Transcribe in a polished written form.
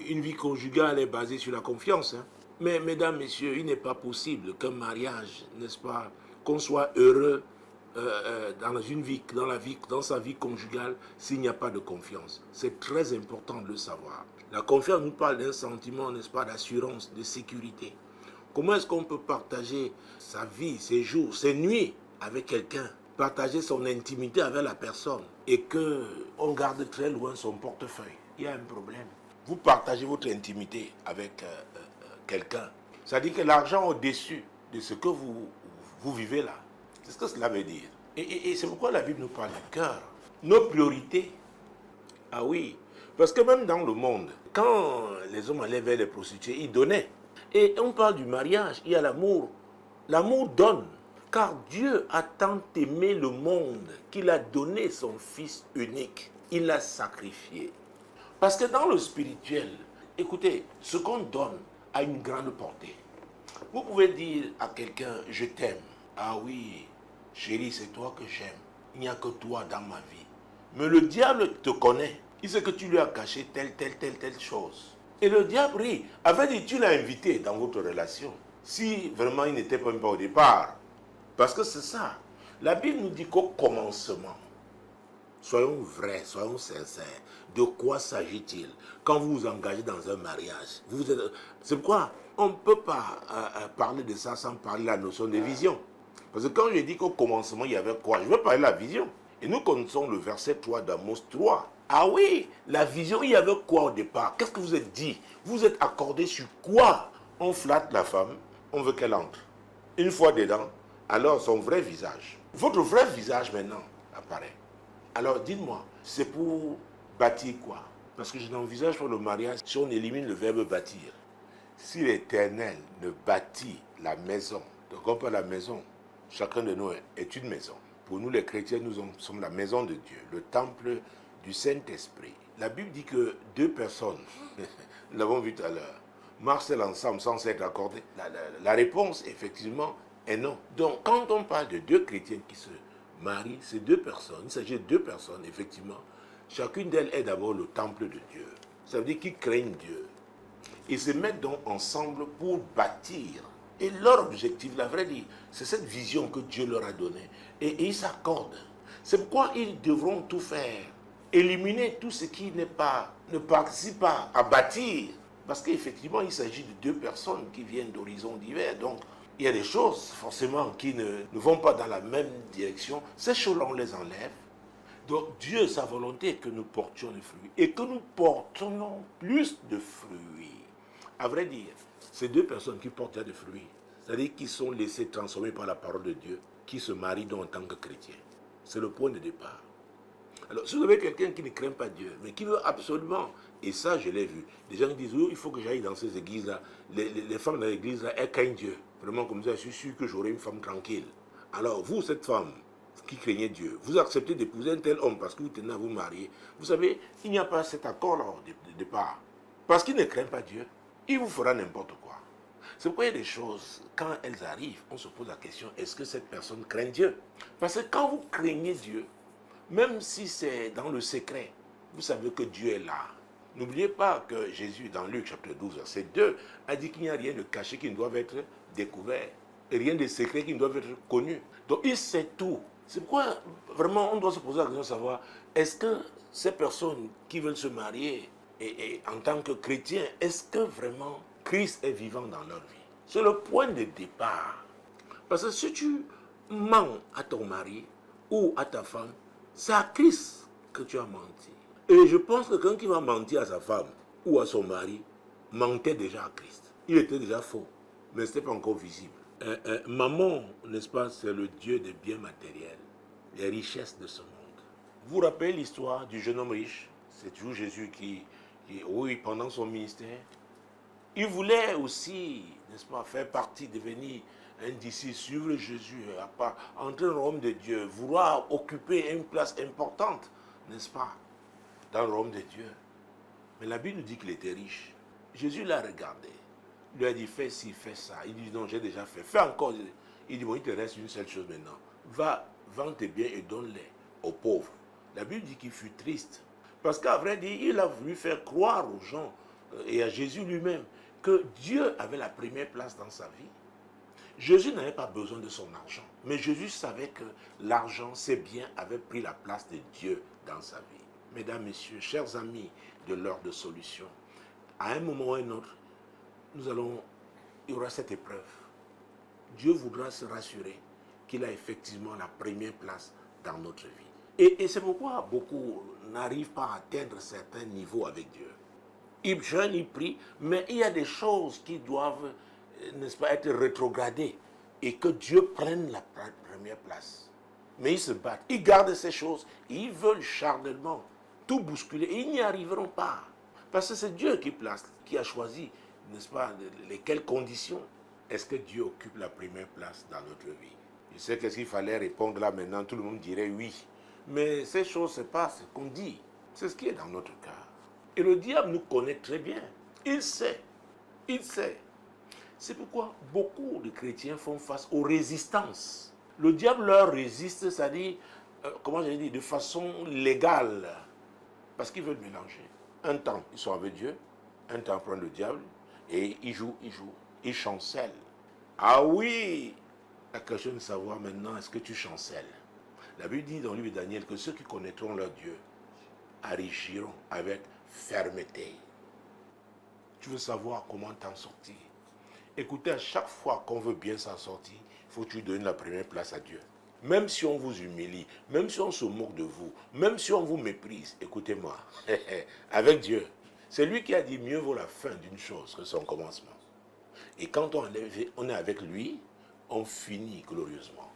une vie conjugale est basée sur la confiance. Hein. Mais mesdames, messieurs, il n'est pas possible qu'un mariage, n'est-ce pas, qu'on soit heureux dans sa vie conjugale s'il n'y a pas de confiance. C'est très important de le savoir. La confiance nous parle d'un sentiment, n'est-ce pas, d'assurance, de sécurité. Comment est-ce qu'on peut partager sa vie, ses jours, ses nuits avec quelqu'un, partager son intimité avec la personne et qu'on garde très loin son portefeuille? Il y a un problème. Vous partagez votre intimité avec quelqu'un. Ça dit que l'argent au-dessus de ce que vous vivez là. C'est ce que cela veut dire. Et c'est pourquoi la Bible nous parle du cœur. Nos priorités. Ah oui. Parce que même dans le monde, quand les hommes allaient vers les prostituées, ils donnaient. Et on parle du mariage, il y a l'amour. L'amour donne. Car Dieu a tant aimé le monde qu'il a donné son Fils unique. Il l'a sacrifié. Parce que dans le spirituel, écoutez, ce qu'on donne a une grande portée. Vous pouvez dire à quelqu'un, je t'aime. Ah oui, chérie, c'est toi que j'aime. Il n'y a que toi dans ma vie. Mais le diable te connaît. Il sait que tu lui as caché telle chose. Et le diable rit. Avait dit, tu l'as invité dans votre relation. Si vraiment il n'était pas au départ. Parce que c'est ça. La Bible nous dit qu'au commencement, soyons vrais, soyons sincères. De quoi s'agit-il quand vous vous engagez dans un mariage? C'est pourquoi on ne peut pas parler de ça sans parler de la notion de vision. Parce que quand je dis qu'au commencement, il y avait quoi? Je veux parler de la vision. Et nous connaissons le verset 3 d'Amos 3. Ah oui, la vision, il y avait quoi au départ? Qu'est-ce que vous êtes dit? Vous êtes accordé sur quoi? On flatte la femme, on veut qu'elle entre. Une fois dedans, alors son vrai visage. Votre vrai visage maintenant apparaît. Alors dites-moi, c'est pour bâtir quoi? Parce que je n'envisage pas le mariage si on élimine le verbe bâtir. Si l'Éternel ne bâtit la maison, donc on parle de la maison, chacun de nous est une maison. Pour nous les chrétiens, nous sommes la maison de Dieu, le temple du Saint-Esprit. La Bible dit que deux personnes, nous l'avons vu tout à l'heure, marchent ensemble sans s'être accordés. La réponse, effectivement, est non. Donc, quand on parle de deux chrétiens qui se marient, c'est deux personnes. Il s'agit de deux personnes, effectivement. Chacune d'elles est d'abord le temple de Dieu. Ça veut dire qu'ils craignent Dieu. Ils se mettent donc ensemble pour bâtir. Et leur objectif, la vraie vie, c'est cette vision que Dieu leur a donnée. Et ils s'accordent. C'est pourquoi ils devront tout faire. Éliminer tout ce qui ne participe pas à bâtir. Parce qu'effectivement, il s'agit de deux personnes qui viennent d'horizons divers. Donc, il y a des choses, forcément, qui ne vont pas dans la même direction. Ces choses-là, on les enlève. Donc, Dieu, sa volonté est que nous portions des fruits. Et que nous portions plus de fruits. À vrai dire, ces deux personnes qui portent des fruits, c'est-à-dire qui sont laissées transformer par la parole de Dieu, qui se marient donc en tant que chrétiens. C'est le point de départ. Alors, si vous avez quelqu'un qui ne craint pas Dieu, mais qui veut absolument, et ça je l'ai vu, des gens qui disent, oh, il faut que j'aille dans ces églises-là, les femmes dans l'église-là, elles craignent Dieu. Vraiment comme ça, je suis sûr que j'aurai une femme tranquille. Alors, vous, cette femme qui craignez Dieu, vous acceptez d'épouser un tel homme parce que vous tenez à vous marier. Vous savez, il n'y a pas cet accord-là au départ. Parce qu'il ne craint pas Dieu, il vous fera n'importe quoi. C'est pourquoi il y a des choses, quand elles arrivent, on se pose la question, est-ce que cette personne craint Dieu? Parce que quand vous craignez Dieu, même si c'est dans le secret, vous savez que Dieu est là. N'oubliez pas que Jésus, dans Luc chapitre 12, verset 2, a dit qu'il n'y a rien de caché qui ne doit être découvert. Et rien de secret qui ne doit être connu. Donc il sait tout. C'est pourquoi vraiment on doit se poser la question de savoir, est-ce que ces personnes qui veulent se marier, et en tant que chrétiens, est-ce que vraiment Christ est vivant dans leur vie? C'est le point de départ. Parce que si tu mens à ton mari ou à ta femme, c'est à Christ que tu as menti. Et je pense que quelqu'un qui va mentir à sa femme ou à son mari, mentait déjà à Christ. Il était déjà faux, mais ce n'était pas encore visible. Maman, n'est-ce pas, c'est le Dieu des biens matériels, les richesses de ce monde. Vous vous rappelez l'histoire du jeune homme riche? C'est toujours Jésus qui, oui, pendant son ministère, il voulait aussi, n'est-ce pas, faire partie, devenir un disciple, suivre Jésus, entrer dans le royaume de Dieu, vouloir occuper une place importante, n'est-ce pas, dans le royaume de Dieu. Mais la Bible nous dit qu'il était riche. Jésus l'a regardé. Il lui a dit, fais ci, fais ça. Il dit, non, j'ai déjà fait. Fais encore. Il dit, bon, il te reste une seule chose maintenant. Va, vends tes biens et donne-les aux pauvres. La Bible dit qu'il fut triste. Parce qu'à vrai dire, il a voulu faire croire aux gens et à Jésus lui-même que Dieu avait la première place dans sa vie. Jésus n'avait pas besoin de son argent, mais Jésus savait que l'argent, ses biens, avaient pris la place de Dieu dans sa vie. Mesdames, Messieurs, chers amis de l'heure de solution, à un moment ou à un autre, il y aura cette épreuve. Dieu voudra se rassurer qu'il a effectivement la première place dans notre vie. Et c'est pourquoi beaucoup n'arrivent pas à atteindre certains niveaux avec Dieu. Ils jeûnent, ils prient, mais il y a des choses qui doivent, n'est-ce pas, être rétrogradées et que Dieu prenne la première place. Mais ils se battent, ils gardent ces choses, ils veulent charnellement tout bousculer et ils n'y arriveront pas. Parce que c'est Dieu qui a choisi, n'est-ce pas, lesquelles conditions. Est-ce que Dieu occupe la première place dans notre vie? Je sais qu'est-ce qu'il fallait répondre là maintenant, tout le monde dirait oui. Mais ces choses, ce n'est pas ce qu'on dit, c'est ce qui est dans notre cœur. Et le diable nous connaît très bien. Il sait. Il sait. C'est pourquoi beaucoup de chrétiens font face aux résistances. Le diable leur résiste, c'est-à-dire, comment je dis, de façon légale. Parce qu'ils veulent mélanger. Un temps, ils sont avec Dieu. Un temps, ils prennent le diable. Et ils jouent. Ils chancellent. Ah oui! La question de savoir maintenant, est-ce que tu chancelles? La Bible dit dans le livre de Daniel que ceux qui connaîtront leur Dieu agiront avec fermeté. Tu veux savoir comment t'en sortir? Écoutez, à chaque fois qu'on veut bien s'en sortir, il faut que tu donnes la première place à Dieu. Même si on vous humilie, même si on se moque de vous, même si on vous méprise, écoutez-moi, avec Dieu, c'est lui qui a dit mieux vaut la fin d'une chose que son commencement. Et quand on est avec lui, on finit glorieusement.